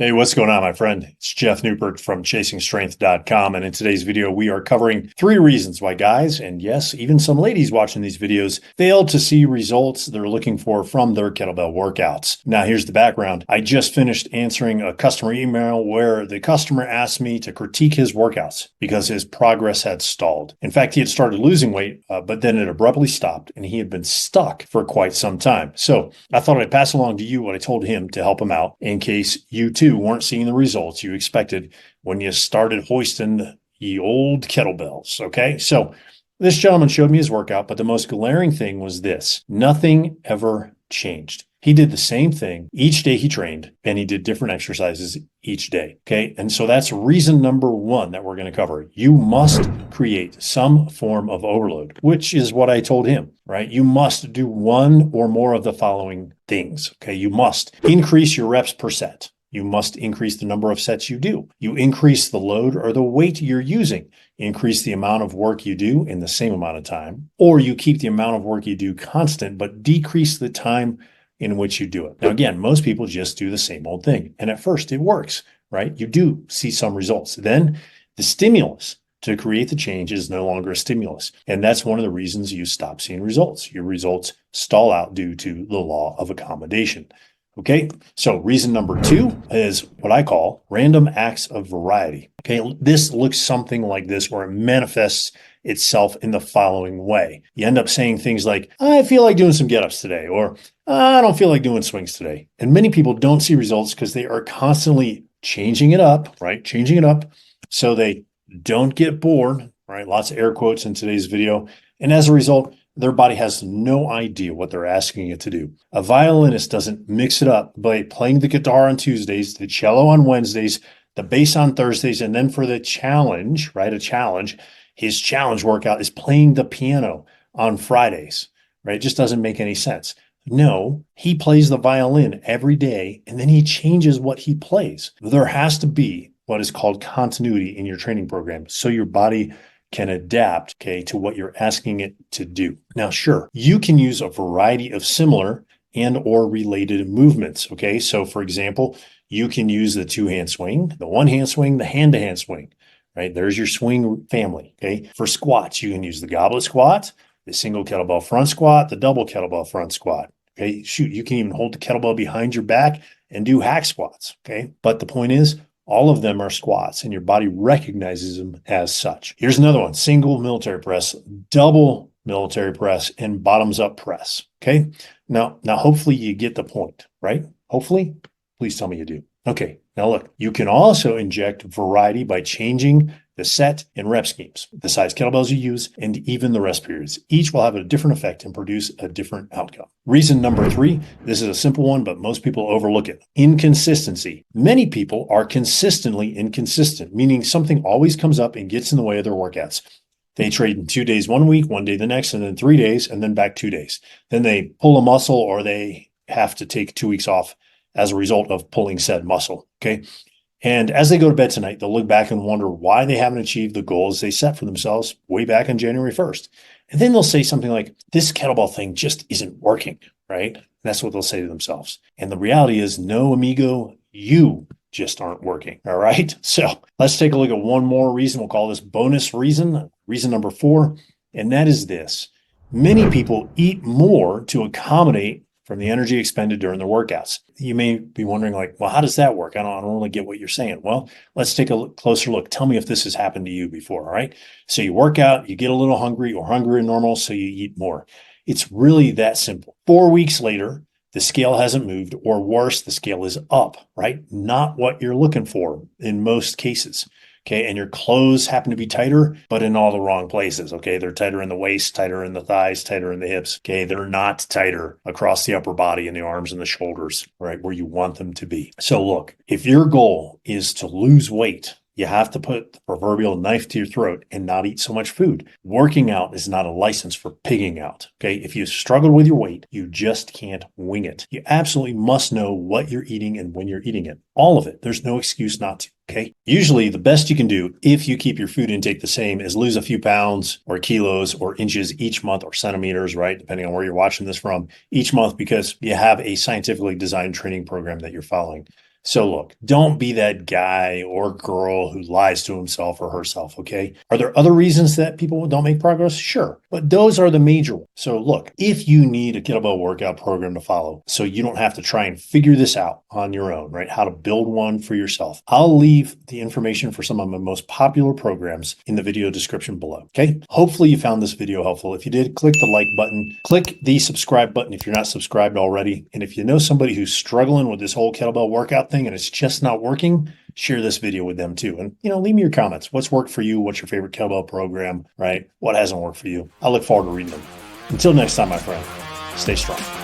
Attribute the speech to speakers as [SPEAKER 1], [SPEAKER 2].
[SPEAKER 1] Hey, what's going on, my friend? It's Jeff Newport from ChasingStrength.com. And in today's video, we are covering 3 reasons why guys, and yes, even some ladies watching these videos, fail to see results they're looking for from their kettlebell workouts. Now, here's the background. I just finished answering a customer email where the customer asked me to critique his workouts because his progress had stalled. In fact, he had started losing weight, but then it abruptly stopped and he had been stuck for quite some time. So I thought I'd pass along to you what I told him to help him out in case you too weren't seeing the results you expected when you started hoisting the old kettlebells. Okay. So this gentleman showed me his workout, but the most glaring thing was this: nothing ever changed. He did the same thing each day he trained, and he did different exercises each day. Okay. And so that's reason number 1 that we're going to cover. You must create some form of overload, which is what I told him, right? You must do one or more of the following things. Okay. You must increase your reps per set. You must increase the number of sets you do. You increase the load or the weight you're using. Increase the amount of work you do in the same amount of time, or you keep the amount of work you do constant, but decrease the time in which you do it. Now, again, most people just do the same old thing. And at first it works, right? You do see some results. Then the stimulus to create the change is no longer a stimulus. And that's one of the reasons you stop seeing results. Your results stall out due to the law of accommodation. Okay, so reason number 2 is what I call random acts of variety. Okay, this looks something like this, where it manifests itself in the following way. You end up saying things like, I feel like doing some get-ups today, or I don't feel like doing swings today. And many people don't see results because they are constantly changing it up, right? Changing it up so they don't get bored, right? Lots of air quotes in today's video. And as a result, their body has no idea what they're asking it to do. A violinist doesn't mix it up by playing the guitar on Tuesdays, the cello on Wednesdays, the bass on Thursdays, and then for the challenge, right? His challenge workout is playing the piano on Fridays, right? It just doesn't make any sense. No, he plays the violin every day, and then he changes what he plays. There has to be what is called continuity in your training program, so your body can adapt, okay, to what you're asking it to do. Now, sure, you can use a variety of similar and or related movements, okay? So for example, you can use the 2-hand swing, the 1-hand swing, the hand-to-hand swing, right? There's your swing family, okay? For squats, you can use the goblet squat, the single kettlebell front squat, the double kettlebell front squat, okay? Shoot, you can even hold the kettlebell behind your back and do hack squats, okay? But the point is, all of them are squats, and your body recognizes them as such. Here's another one: single military press, double military press, and bottoms up press. Okay. Now, hopefully you get the point, right? Hopefully, please tell me you do. Okay. Now look, you can also inject variety by changing the set and rep schemes, the size kettlebells you use, and even the rest periods. Each will have a different effect and produce a different outcome. Reason number 3, this is a simple one, but most people overlook it: inconsistency. Many people are consistently inconsistent, meaning something always comes up and gets in the way of their workouts. They trade in 2 days 1 week, 1 day the next, and then 3 days, and then back 2 days. Then they pull a muscle, or they have to take 2 weeks off as a result of pulling said muscle. Okay. And as they go to bed tonight, they'll look back and wonder why they haven't achieved the goals they set for themselves way back on January 1st. And then they'll say something like, this kettlebell thing just isn't working, right? And that's what they'll say to themselves. And the reality is, no, amigo, you just aren't working. All right. So let's take a look at one more reason. We'll call this bonus reason, reason number 4. And that is this: many people eat more to accommodate from the energy expended during their workouts. You may be wondering, like, well, how does that work? I don't really get what you're saying. Well, let's take a closer look. Tell me if this has happened to you before. All right. So you work out, you get a little hungry or hungrier than normal, so you eat more. It's really that simple. 4 weeks later, the scale hasn't moved, or worse, the scale is up, right? Not what you're looking for in most cases. Okay. And your clothes happen to be tighter, but in all the wrong places. Okay. They're tighter in the waist, tighter in the thighs, tighter in the hips. Okay. They're not tighter across the upper body and the arms and the shoulders, right? Where you want them to be. So look, if your goal is to lose weight, you have to put the proverbial knife to your throat and not eat so much food. Working out is not a license for pigging out. Okay. If you struggle with your weight, you just can't wing it. You absolutely must know what you're eating and when you're eating it. All of it. There's no excuse not to. Okay. Usually the best you can do, if you keep your food intake the same, is lose a few pounds or kilos or inches each month, or centimeters, right? Depending on where you're watching this from, each month, because you have a scientifically designed training program that you're following. So look, don't be that guy or girl who lies to himself or herself, okay? Are there other reasons that people don't make progress? Sure, but those are the major ones. So look, if you need a kettlebell workout program to follow so you don't have to try and figure this out on your own, right? How to build one for yourself. I'll leave the information for some of my most popular programs in the video description below, okay? Hopefully you found this video helpful. If you did, click the like button, click the subscribe button if you're not subscribed already. And if you know somebody who's struggling with this whole kettlebell workout thing and it's just not working, share this video with them too. And, leave me your comments. What's worked for you? What's your favorite kettlebell program, right? What hasn't worked for you? I look forward to reading them. Until next time, my friend, stay strong.